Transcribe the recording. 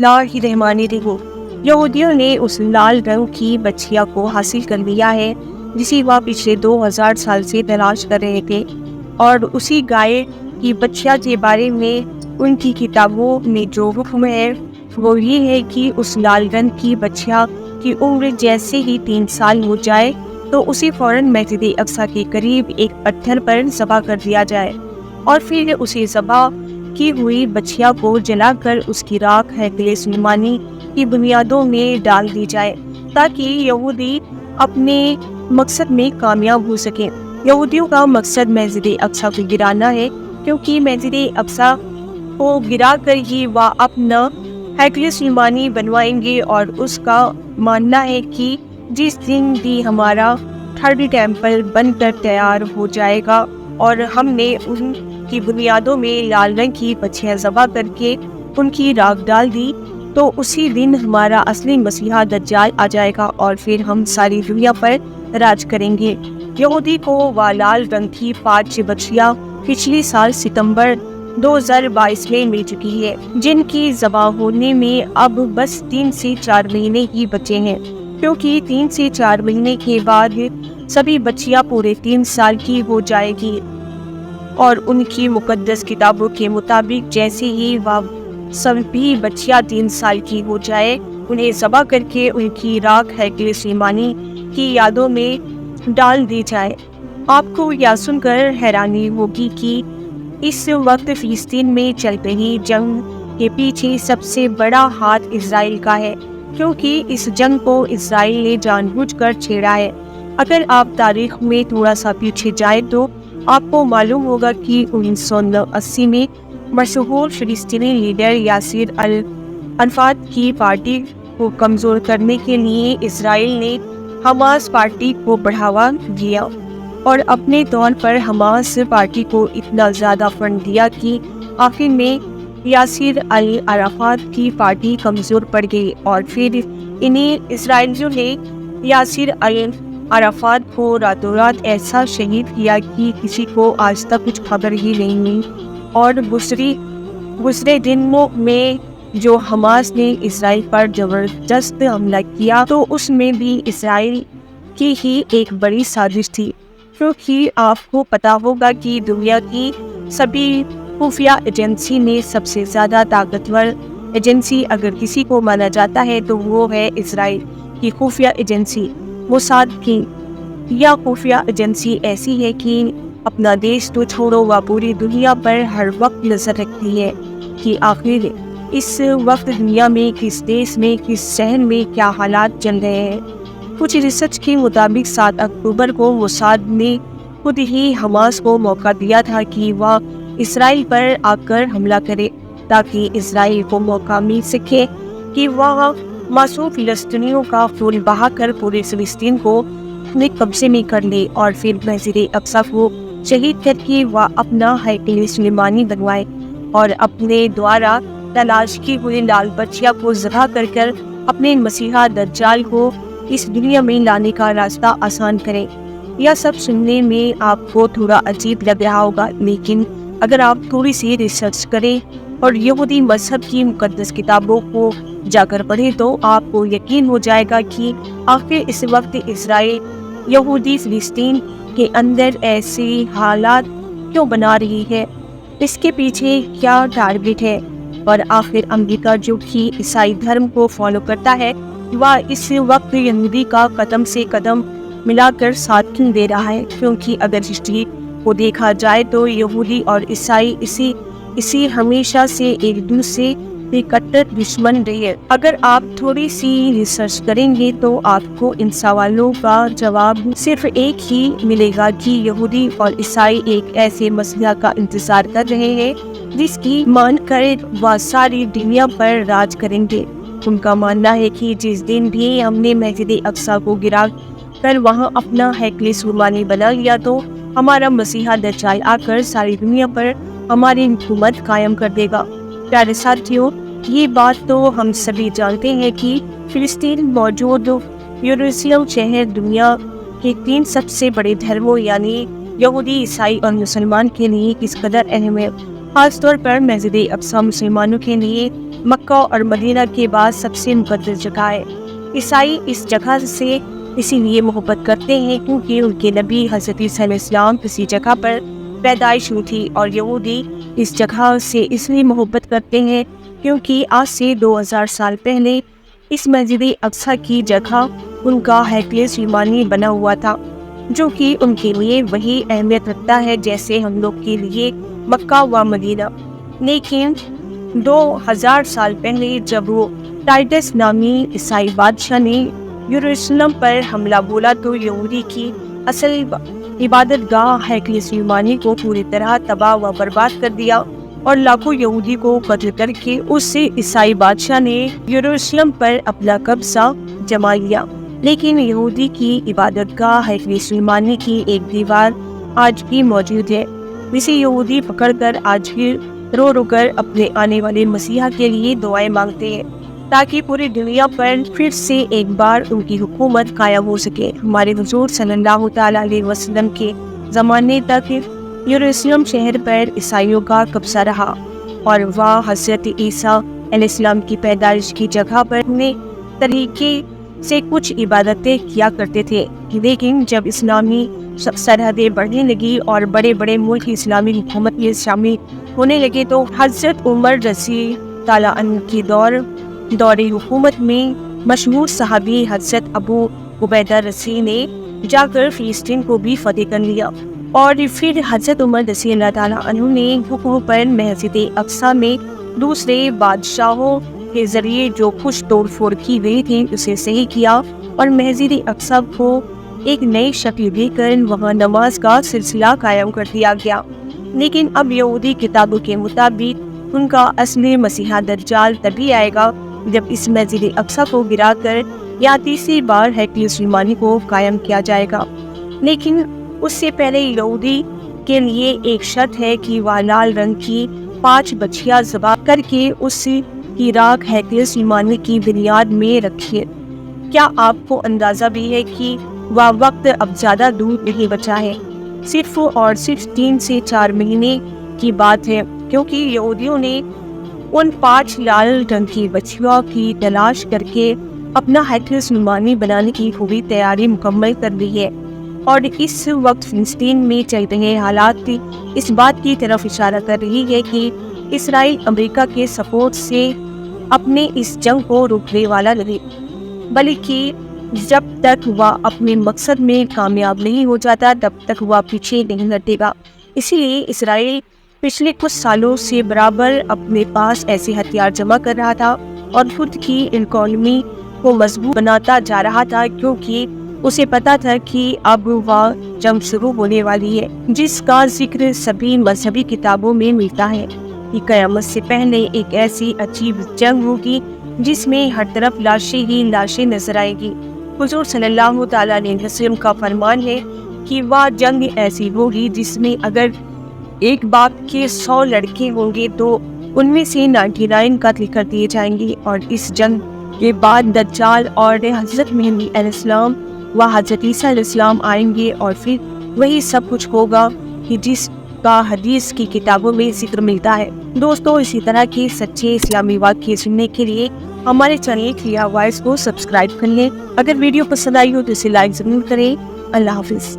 बिस्मिल्लाहिर्रहमानिर्रहीम। यहूदियों ने उस लाल रंग की बच्चिया को हासिल कर लिया है जिसे वह पिछले 2000 साल से तलाश कर रहे थे, और उसी गाय की बच्चिया के बारे में उनकी किताबों में जो हुक्म है वो ये है कि उस लाल रंग की बच्चिया की उम्र जैसे ही 3 साल हो जाए तो उसे फौरन मस्जिद अक्सा के करीब एक पत्थर पर ज़बह कर दिया जाए, और फिर उसे ज़बह की हुई बच्चिया को जलाकर उसकी राख हैकले सुलेमानी की बुनियादों में डाल दी जाए ताकि यहूदी अपने मकसद में कामयाब हो सके। यहूदियों का मकसद मस्जिद अक्सा को गिराना है, क्योंकि मस्जिद अक्सा को गिरा कर ही वह अपना हैकले सुलेमानी बनवाएंगे, और उसका मानना है कि जिस दिन भी हमारा थर्ड टेम्पल बनकर तैयार हो जाएगा और हमने उनकी बुनियादों में लाल रंग की बच्चियां ज़बह करके उनकी राख डाल दी, तो उसी दिन हमारा असली मसीहा दज्जाल आ जाएगा और फिर हम सारी दुनिया पर राज करेंगे। यहूदी को वह लाल रंग की 5 बच्चियां पिछले साल सितंबर 2022 में मिल चुकी है, जिनकी ज़बह होने में अब बस 3 से 4 महीने ही बचे हैं, क्योंकि 3 से 4 महीने के बाद सभी बच्चियां पूरे 3 साल की हो जाएगी, और उनकी मुकद्दस किताबों के मुताबिक जैसे ही वह सभी बच्चियां 3 साल की हो जाए उन्हें ज़बह करके उनकी राख हैकले सुलेमानी की यादों में डाल दी जाए। आपको यह सुनकर हैरानी होगी कि इस वक्त फिलिस्तीन में चल रही जंग के पीछे सबसे बड़ा हाथ इजराइल का है, क्योंकि इस जंग को इजराइल ने जानबूझकर छेड़ा है। अगर आप तारीख में थोड़ा सा पीछे जाए तो आपको मालूम होगा कि 1980 में मशहूर फिलिस्तीनी लीडर यासिर अराफात की पार्टी को कमज़ोर करने के लिए इजराइल ने हमास पार्टी को बढ़ावा दिया, और अपने तौर पर हमास पार्टी को इतना ज़्यादा फंड दिया कि आखिर में यासिर अराफात की पार्टी कमज़ोर पड़ गई, और फिर इन्हीं इजराइलियों ने यासिर अराफात को रातों रात ऐसा शहीद किया कि किसी को आज तक कुछ खबर ही नहीं हुई। और गुजरे दिनों में जो हमास ने इजराइल पर ज़बरदस्त हमला किया तो उसमें भी इजराइल की ही एक बड़ी साजिश थी, क्योंकि आपको पता होगा कि दुनिया की सभी खुफिया एजेंसी में सबसे ज़्यादा ताकतवर एजेंसी अगर किसी को माना जाता है तो वो है इजराइल की खुफिया एजेंसी मोसाद की। यह खुफिया एजेंसी ऐसी है कि अपना देश तो छोड़ो वह पूरी दुनिया पर हर वक्त नजर रखती है कि आखिर इस वक्त दुनिया में किस देश में किस शहर में क्या हालात चल रहे हैं। कुछ रिसर्च के मुताबिक 7 अक्टूबर को मोसाद ने खुद ही हमास को मौका दिया था कि वह इसराइल पर आकर हमला करे, ताकि इसराइल को मौका मिल सके कि वह मासूम फिलिस्तीनियों का खून बहाकर पूरे फिलिस्तीन को अपने कब्जे में कर ले, और फिर मस्जिद अक्सा को शहीद करके वह अपना हैकले सुलेमानी बनवाए और अपने द्वारा तलाश की हुई लाल बच्चिया को ज़बह कर अपने मसीहा दज्जाल को इस दुनिया में लाने का रास्ता आसान करें। यह सब सुनने में आपको थोड़ा अजीब लग रहा होगा, लेकिन अगर आप थोड़ी सी रिसर्च करें और यहूदी मजहब की मुकद्दस किताबों को जाकर पढ़ें तो आपको यकीन हो जाएगा कि आखिर इस वक्त इजराइल यहूदी फिलिस्तीन के अंदर ऐसे हालात क्यों बना रही है, इसके पीछे क्या टारगेट है। और आखिर अमेरिका जो कि ईसाई धर्म को फॉलो करता है वह इस वक्त यहूदी का कदम से कदम मिलाकर साथ क्यों दे रहा है, क्योंकि अगर हिस्ट्री को देखा जाए तो यहूदी और ईसाई इसी हमेशा से एक दूसरे के कट्टर दुश्मन रहे हैं। अगर आप थोड़ी सी रिसर्च करेंगे तो आपको इन सवालों का जवाब सिर्फ एक ही मिलेगा कि यहूदी और ईसाई एक ऐसे मसीहा का इंतजार कर रहे हैं जिसकी मान कर वह सारी दुनिया पर राज करेंगे। उनका मानना है कि जिस दिन भी हमने मस्जिद अक्सा को गिरा कर वहाँ अपना हैकले सुलेमानी बना लिया तो हमारा मसीहा दज्जाल आकर सारी दुनिया पर हमारी हुकूमत कायम कर देगा। प्यारे साथियों, ये बात तो हम सभी जानते हैं कि फिलिस्तीन मौजूद यरूशलेम शहर दुनिया के 3 सबसे बड़े धर्मों यानी यहूदी, ईसाई और मुसलमान के लिए किस कदर अहम है। खासतौर पर मस्जिद अक्सा मुसलमानों के लिए مکہ اور مدینہ کے بعد سب سے مقدس جگہ ہے۔ عیسائی اس جگہ سے اسی لیے محبت کرتے ہیں کیونکہ ان کے نبی حضرت عیسیٰ علیہ السلام اسی جگہ پر پیدائش ہوئی تھی، اور یہودی اس جگہ سے اس لیے محبت کرتے ہیں کیونکہ آج سے 2000 سال پہلے اس مسجد اقصی کی جگہ ان کا ہیکل سلیمانی بنا ہوا تھا، جو کہ ان کے لیے وہی اہمیت رکھتا ہے جیسے ہم لوگ کے لیے مکہ و مدینہ۔ لیکن 2000 سال پہلے جب وہ ٹائٹس نامی عیسائی بادشاہ نے یروشلم پر حملہ بولا تو یہودی کی اصل عبادت گاہ ہیکل سلیمانی کو پوری طرح تباہ و برباد کر دیا، اور لاکھوں یہودی کو قتل کر کے اس سے عیسائی بادشاہ نے یروشلم پر اپنا قبضہ جما لیا۔ لیکن یہودی کی عبادت گاہ ہیکل سلیمانی کی ایک دیوار آج بھی موجود ہے، جسے یہودی پکڑ کر آج بھی رو رو کر اپنے آنے والے مسیحا کے لیے دعائیں مانگتے ہیں تاکہ پوری دنیا پر پھر سے ایک بار ان کی حکومت قائم ہو سکے۔ ہمارے حضور صلی اللہ تعالیٰ علیہ وسلم کے زمانے تک یروشلم شہر پر عیسائیوں کا قبضہ رہا، اور وہاں حضرت عیسیٰ علیہ السلام کی پیدائش کی جگہ پر اپنے طریقے سے کچھ عبادتیں کیا کرتے تھے۔ لیکن جب اسلامی سرحدیں بڑھنے لگی اور بڑے بڑے ملک اسلامی حکومت میں شامل ہونے لگے تو حضرت عمر رضی تعالیٰ عنہ کی دور حکومت میں مشہور صحابی حضرت ابو عبیدہ رضی نے جا کر فلسطین کو بھی فتح کر لیا، اور پھر حضرت عمر رضی اللہ تعالیٰ عنہ نے حکم پر مسجد اقصی میں دوسرے بادشاہوں کے ذریعے جو کچھ توڑ پھوڑ کی گئی تھی اسے صحیح کیا، اور مسجد اقصی کو ایک نئی شکل دے کر وہاں نماز کا سلسلہ قائم کر دیا گیا۔ لیکن اب یہودی کتابوں کے مطابق ان کا اصلی مسیحا دجال تبھی آئے گا جب اس مسجد اقصی کو گرا کر یا تیسری بار ہیکل سلیمانی کو قائم کیا جائے گا۔ لیکن اس سے پہلے یہودی کے لیے ایک شرط ہے کہ وہ لال رنگ کی 5 بچیاں ذبح کر کے اس کی راکھ ہیکل سلیمانی کی بنیاد میں رکھے۔ کیا آپ کو اندازہ بھی ہے کہ وہ وقت اب زیادہ دور نہیں بچا ہے، صرف اور صرف 3 سے 4 مہینے کی بات ہے، کیونکہ یہودیوں نے ان 5 لال رنگ کی بچیوں کی تلاش کر کے اپنا ہیکل سلیمانی بنانے کی پوری تیاری مکمل کر لی ہے، اور اس وقت فلسطین میں چل رہے حالات اس بات کی طرف اشارہ کر رہی ہے کہ اسرائیل امریکہ کے سپورٹ سے اپنے اس جنگ کو روکنے والا نہیں، بلکہ جب تک وہ اپنے مقصد میں کامیاب نہیں ہو جاتا تب تک وہ پیچھے نہیں ہٹے گا۔ اسی لیے اسرائیل پچھلے کچھ سالوں سے برابر اپنے پاس ایسے ہتھیار جمع کر رہا تھا اور خود کی اکانومی کو مضبوط بناتا جا رہا تھا، کیونکہ اسے پتا تھا کہ اب وہ جنگ شروع ہونے والی ہے جس کا ذکر سبھی مذہبی کتابوں میں ملتا ہے کہ قیامت سے پہلے ایک ایسی عجیب جنگ ہوگی جس میں ہر طرف لاشیں ہی لاشیں نظر آئیں گی۔ حضور صلی اللہ تعالیٰ علیہ وسلم کا فرمان ہے کہ وہ جنگ ایسی ہوگی جس میں اگر ایک باپ کے 100 لڑکے ہوں گے تو ان میں سے 99 قتل کر دیے جائیں گے، اور اس جنگ کے بعد دجال اور حضرت مہدی علیہ السلام و حضرت عیسیٰ علیہ السلام آئیں گے، اور پھر وہی سب کچھ ہوگا کہ جس کا حدیث کی کتابوں میں ذکر ملتا ہے۔ دوستو، اسی طرح کے سچے اسلامی واقعے سننے کے لیے ہمارے چینل کلیئر وائس کو سبسکرائب کر لیں۔ اگر ویڈیو پسند آئی ہو تو اسے لائک ضرور کریں۔ اللہ حافظ۔